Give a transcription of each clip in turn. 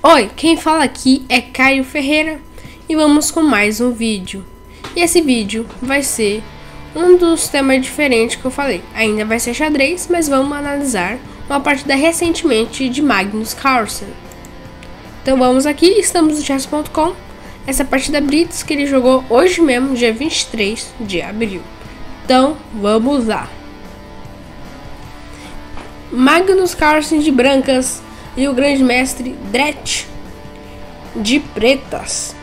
Oi, quem fala aqui é Caio Ferreira e vamos com mais um vídeo. E esse vídeo vai ser um dos temas diferentes que eu falei. Ainda vai ser xadrez, mas vamos analisar uma partida recentemente de Magnus Carlsen. Então vamos aqui, estamos no chess.com. Essa partida Blitz que ele jogou hoje mesmo, dia 23 de abril. Então vamos lá. Magnus Carlsen de brancas e o grande mestre Dretch de pretas,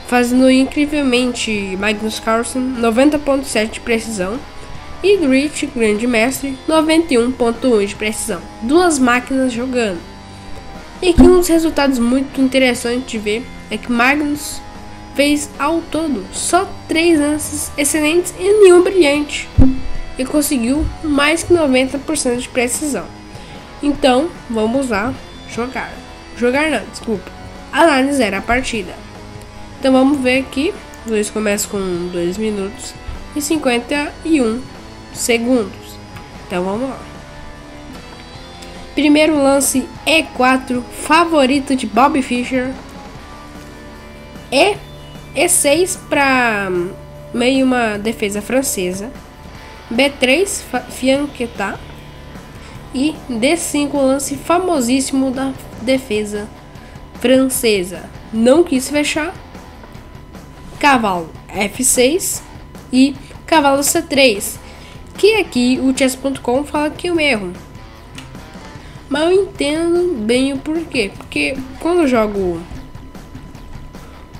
fazendo incrivelmente Magnus Carlsen 90.7 de precisão e Dretch, grande mestre, 91.1 de precisão. Duas máquinas jogando. E aqui um dos resultados muito interessantes de ver é que Magnus fez ao todo só 3 lances excelentes e nenhum brilhante, e conseguiu mais que 90% de precisão. Então, vamos lá analisar a partida. Então vamos ver aqui, os dois começam com 2 minutos e 51 segundos. Então vamos lá. Primeiro lance E4, favorito de Bob Fischer. E6 para meio uma defesa francesa. B3, fianquetá. E D5, lance famosíssimo da defesa francesa. Não quis fechar. Cavalo F6 e cavalo C3. Que aqui o chess.com fala que é um erro. Mas eu entendo bem o porquê. Porque quando eu jogo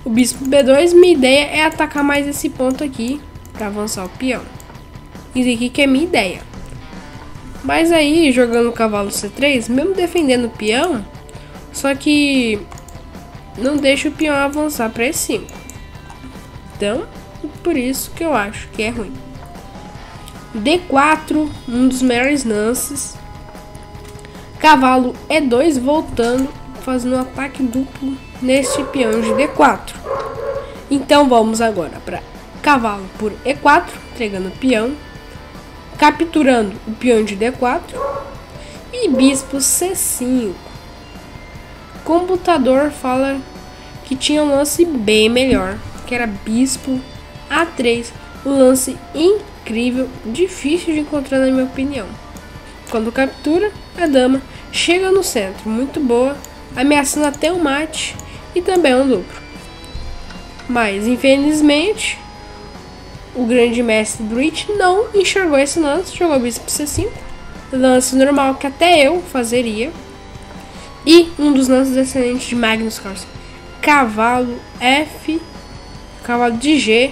o bispo B2, minha ideia é atacar mais esse ponto aqui para avançar o peão. Isso aqui que é minha ideia. Mas aí, jogando o cavalo C3, mesmo defendendo o peão, só que não deixa o peão avançar para E5. Então, por isso que eu acho que é ruim. D4, um dos melhores lances. Cavalo E2 voltando, fazendo um ataque duplo neste peão de D4. Então vamos agora para cavalo por E4, entregando o peão, capturando o peão de D4 e bispo C5. O computador fala que tinha um lance bem melhor, que era bispo A3, um lance incrível, difícil de encontrar na minha opinião. Quando captura, a dama chega no centro, muito boa, ameaçando até um mate e também um duplo. Mas infelizmente o grande mestre Dretch não enxergou esse lance, jogou bispo C5, lance normal que até eu fazeria. E um dos lances excelentes de Magnus Carlsen, cavalo de G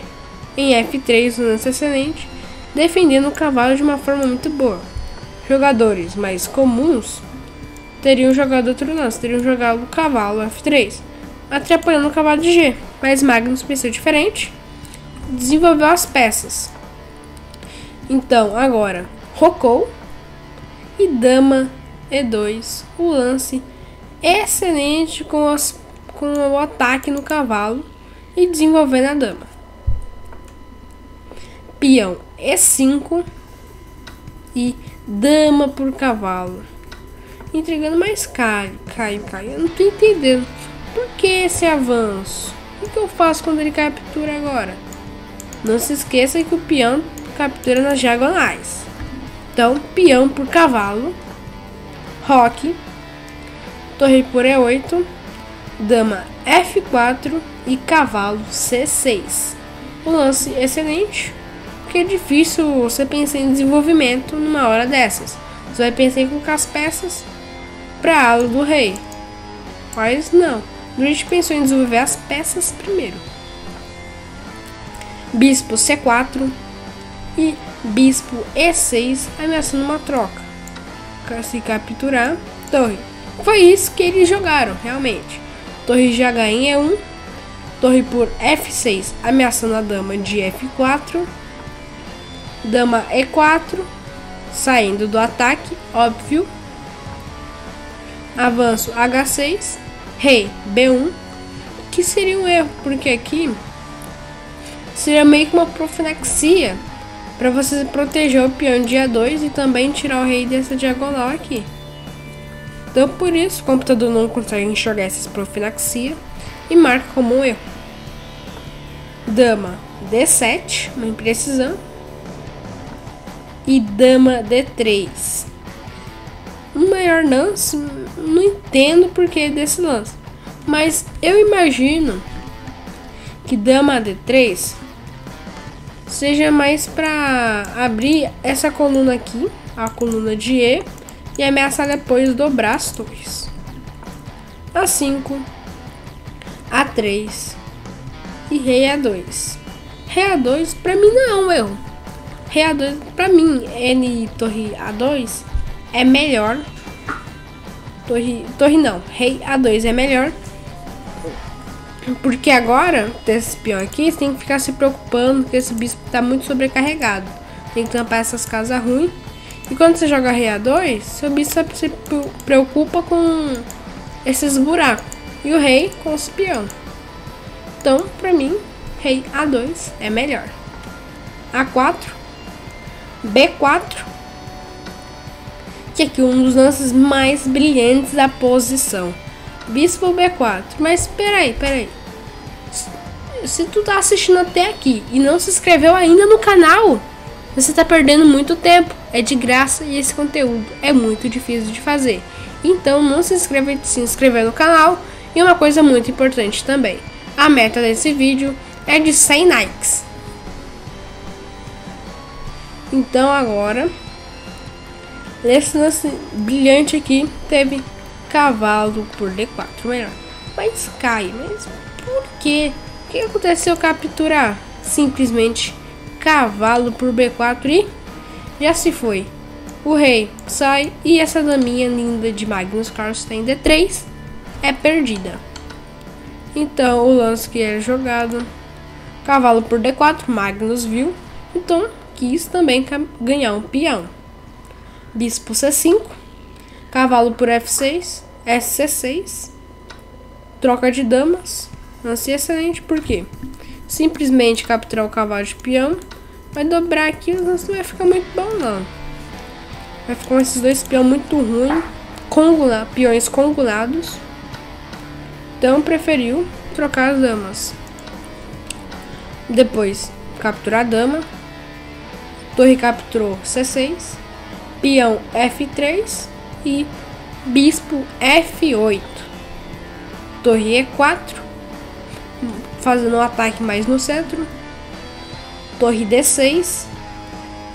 em F3, um lance excelente, defendendo o cavalo de uma forma muito boa. Jogadores mais comuns teriam jogado outro lance, teriam jogado o cavalo F3, atrapalhando o cavalo de G, mas Magnus pensou diferente, desenvolveu as peças. Então agora rocou e dama E2, o lance excelente com o ataque no cavalo e desenvolvendo a dama. Peão E5 e dama por cavalo, entregando mais Caio, eu não tô entendendo por que esse avanço. O que eu faço quando ele captura agora? Não se esqueça que o peão captura nas diagonais. Então, peão por cavalo, roque, torre por E8, dama F4 e cavalo C6. Um lance excelente, porque é difícil você pensar em desenvolvimento numa hora dessas. Você vai pensar em colocar as peças para a ala do rei. Mas não, a gente pensou em desenvolver as peças primeiro. Bispo C4 e bispo E6, ameaçando uma troca. Se capturar, torre. Foi isso que eles jogaram, realmente. Torre de H em E1, torre por F6, ameaçando a dama de F4, dama E4, saindo do ataque, óbvio. Avanço H6, rei B1, que seria um erro, porque aqui seria meio que uma profilaxia para você proteger o peão de A2 e também tirar o rei dessa diagonal aqui. Então por isso o computador não consegue enxergar essa profilaxia e marca como um erro. Dama D7, uma imprecisão. E dama D3. O maior lance, não entendo o porquê desse lance. Mas eu imagino que dama D3 seja mais para abrir essa coluna aqui, a coluna de E, e ameaçar depois dobrar as torres. A5, A3 e rei A2. Rei A2 para mim não é um erro. Rei A2 para mim, N torre A2 é melhor. Torre não, rei A2 é melhor. Porque agora, desse peão aqui, você tem que ficar se preocupando porque esse bispo tá muito sobrecarregado. Tem que tampar essas casas ruins. E quando você joga rei A2, seu bispo se preocupa com esses buracos. E o rei com os peão. Então, pra mim, rei A2 é melhor. A4, B4. Que aqui é um dos lances mais brilhantes da posição. Bispo B4. Mas peraí. Se tu tá assistindo até aqui e não se inscreveu ainda no canal, você tá perdendo muito tempo. É de graça e esse conteúdo é muito difícil de fazer. Então não se inscrever no canal. E uma coisa muito importante também. A meta desse vídeo é de 100 likes. Então agora, esse lance brilhante aqui teve cavalo por D4 melhor. Mas por quê? O que aconteceu capturar? Simplesmente cavalo por B4 e já se foi. O rei sai e essa daminha linda de Magnus Carlsen D3 é perdida. Então o lance que era jogado, cavalo por D4, Magnus viu, então quis também ganhar um peão. Bispo C5, cavalo por F6, SC6, troca de damas, lance excelente, porque simplesmente capturar o cavalo de peão, vai dobrar aqui, o lance não vai ficar muito bom não. Vai ficar com esses dois peões muito ruins, peões congulados, então preferiu trocar as damas. Depois capturar a dama, torre capturou C6, peão F3 e bispo F8. Torre E4, fazendo um ataque mais no centro. Torre D6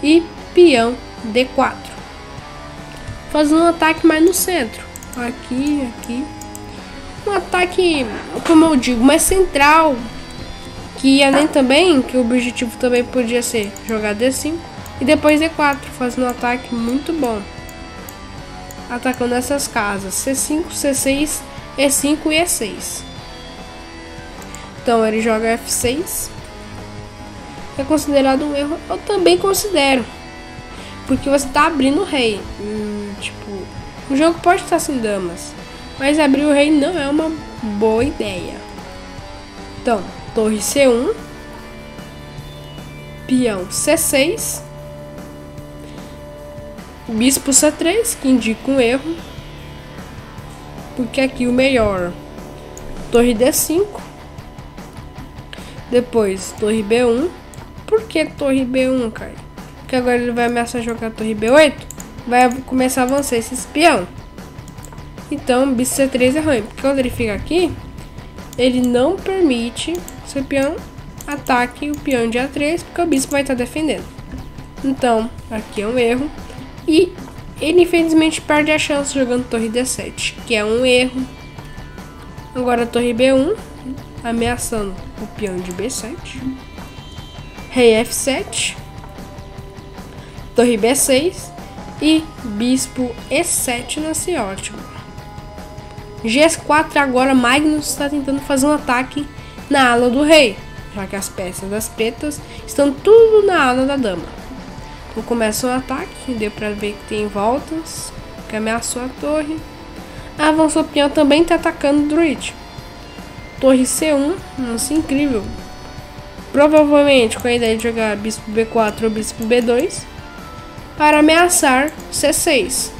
e peão D4, fazendo um ataque mais no centro. Aqui. Um ataque, como eu digo, mais central. Que além também, que o objetivo também podia ser jogar D5 e depois D4, fazendo um ataque muito bom. Atacando essas casas C5, C6, E5 e E6. Então ele joga F6. É considerado um erro? Eu também considero. Porque você tá abrindo o rei. Tipo, o jogo pode estar sem damas, mas abrir o rei não é uma boa ideia. Então, torre C1, peão C6, bispo C3, que indica um erro, porque aqui o melhor, torre D5, depois torre B1. Por que torre B1, cara? Porque agora ele vai ameaçar jogar torre B8, vai começar a avançar esse peão. Então bispo C3 é ruim, porque quando ele fica aqui, ele não permite que seu peão ataque o peão de A3, porque o bispo vai estar defendendo. Então, aqui é um erro. E ele infelizmente perde a chance jogando torre D7, que é um erro. Agora torre B1, ameaçando o peão de B7. Rei F7. Torre B6. E bispo E7 lance ótimo. G4 agora, Magnus está tentando fazer um ataque na ala do rei, já que as peças das pretas estão tudo na ala da dama. Então começa um ataque, deu pra ver que tem voltas, que ameaçou a torre. Avançou o peão, também está atacando o druid. Torre C1, lance incrível. Provavelmente com a ideia de jogar bispo B4 ou bispo B2 para ameaçar C6.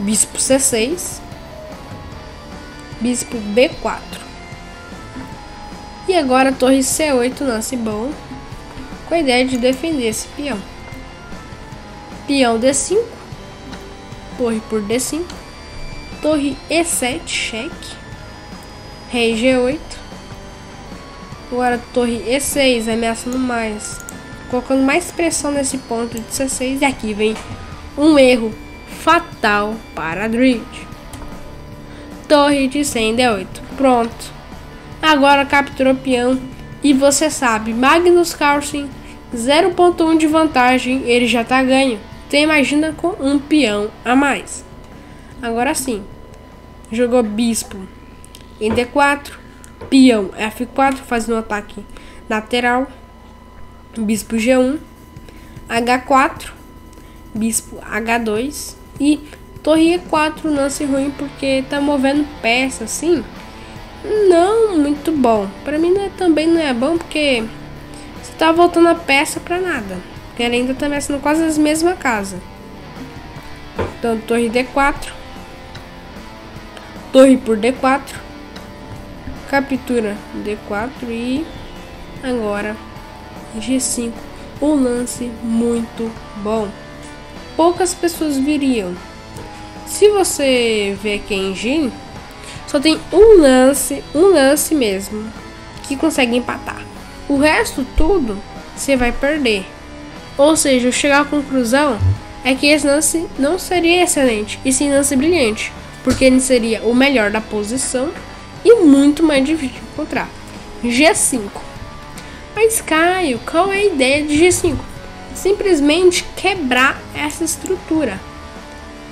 bispo C6, bispo B4. E agora torre C8 nasce bom, com a ideia de defender esse peão. Peão D5, torre por D5, torre E7, cheque, rei G8, agora torre E6, ameaçando mais, colocando mais pressão nesse ponto de C6, e aqui vem um erro fatal para a Druid. Torre de 100 D8, pronto. Agora capturou o peão e você sabe, Magnus Carlsen 0.1 de vantagem, ele já tá ganho. Então imagina com um peão a mais. Agora sim, jogou bispo em D4, peão F4 fazendo um ataque lateral, bispo G1, H4, bispo H2 e torre E4 lance ruim porque tá movendo peça assim. Não muito bom. Pra mim também não é bom porque você tá voltando a peça pra nada. Porque ele ainda tá mexendo quase as mesmas casas. Então torre D4, torre por D4, captura D4 e agora G5. Um lance muito bom. Poucas pessoas viriam. Se você vê aqui em Engine, só tem um lance mesmo que consegue empatar. O resto tudo você vai perder. Ou seja, eu chegar à conclusão é que esse lance não seria excelente, e sim lance brilhante, porque ele seria o melhor da posição e muito mais difícil de encontrar. G5. Mas Caio, qual é a ideia de G5? Simplesmente quebrar essa estrutura.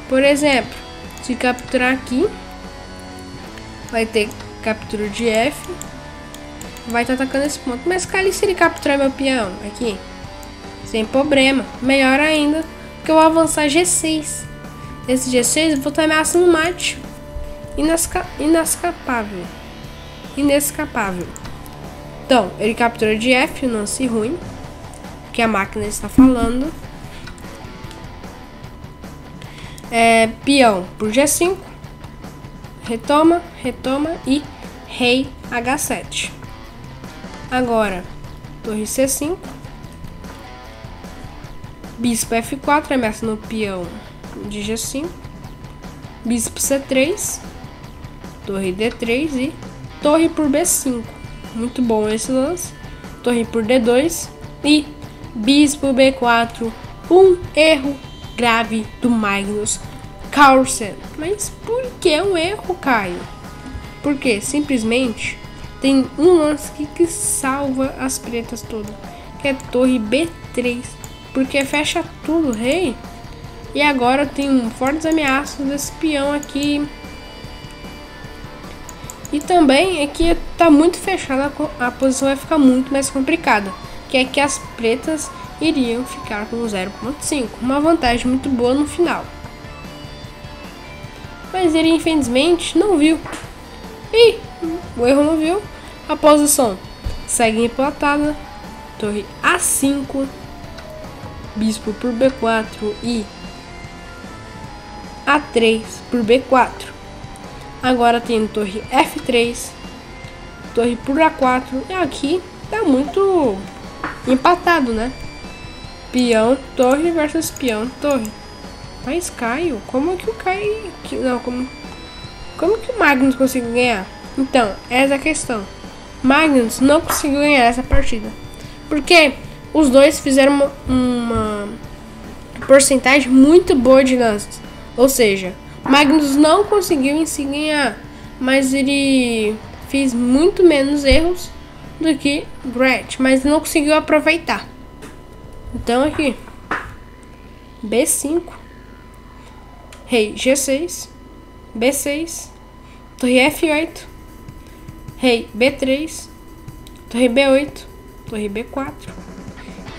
Por exemplo, se capturar aqui, vai ter captura de F, vai estar atacando esse ponto. Mas Caio, se ele capturar meu peão aqui, sem problema, melhor ainda, porque eu vou avançar G6. Esse G6 eu vou estar ameaçando um mate inescapável. Então, ele captura de F, um lance ruim, que a máquina está falando. Peão por G5, retoma e rei H7. Agora, torre C5, bispo F4, ameaça no peão de G5, bispo C3, torre D3 e torre por B5. Muito bom esse lance. Torre por D2 e bispo B4. Um erro grave do Magnus Carlsen. Mas por que um erro, Caio? Porque simplesmente tem um lance que salva as pretas todas, que é torre B3, porque fecha tudo, rei. E agora tem fortes ameaças desse peão aqui. E também é que tá muito fechada, a posição vai ficar muito mais complicada, que é que as pretas iriam ficar com 0.5, uma vantagem muito boa no final. Mas ele infelizmente não viu. E o erro não viu. A posição segue emplatada. Torre A5, bispo por B4 e A3 por B4. Agora tem torre F3, torre por A4, e aqui tá muito empatado, né? Peão, torre versus peão, torre. Mas Caio, como que o Caio... Não, como que o Magnus conseguiu ganhar? Então, essa é a questão. Magnus não conseguiu ganhar essa partida, porque os dois fizeram uma porcentagem muito boa de lances. Ou seja, Magnus não conseguiu em si ganhar, mas ele fez muito menos erros do que Gretchen, mas não conseguiu aproveitar. Então aqui, B5, rei G6, B6, torre F8, rei B3, torre B8, torre B4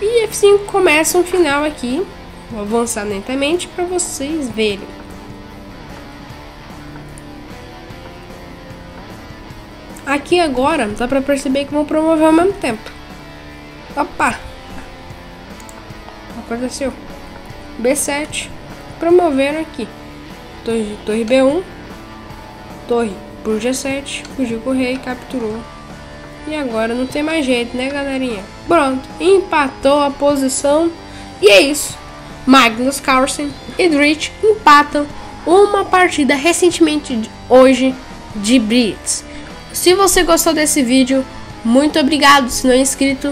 e F5. Começa um final aqui. Vou avançar lentamente para vocês verem. Aqui agora dá para perceber que vão promover ao mesmo tempo. Opa! Aconteceu. B7. Promoveram aqui. Torre B1. Torre pro G7. Fugiu com o rei, capturou. E agora não tem mais jeito, né, galerinha? Pronto, empatou a posição. E é isso. Magnus Carlsen e Drizzt empatam uma partida recentemente hoje de Blitz. Se você gostou desse vídeo, muito obrigado. Se não é inscrito,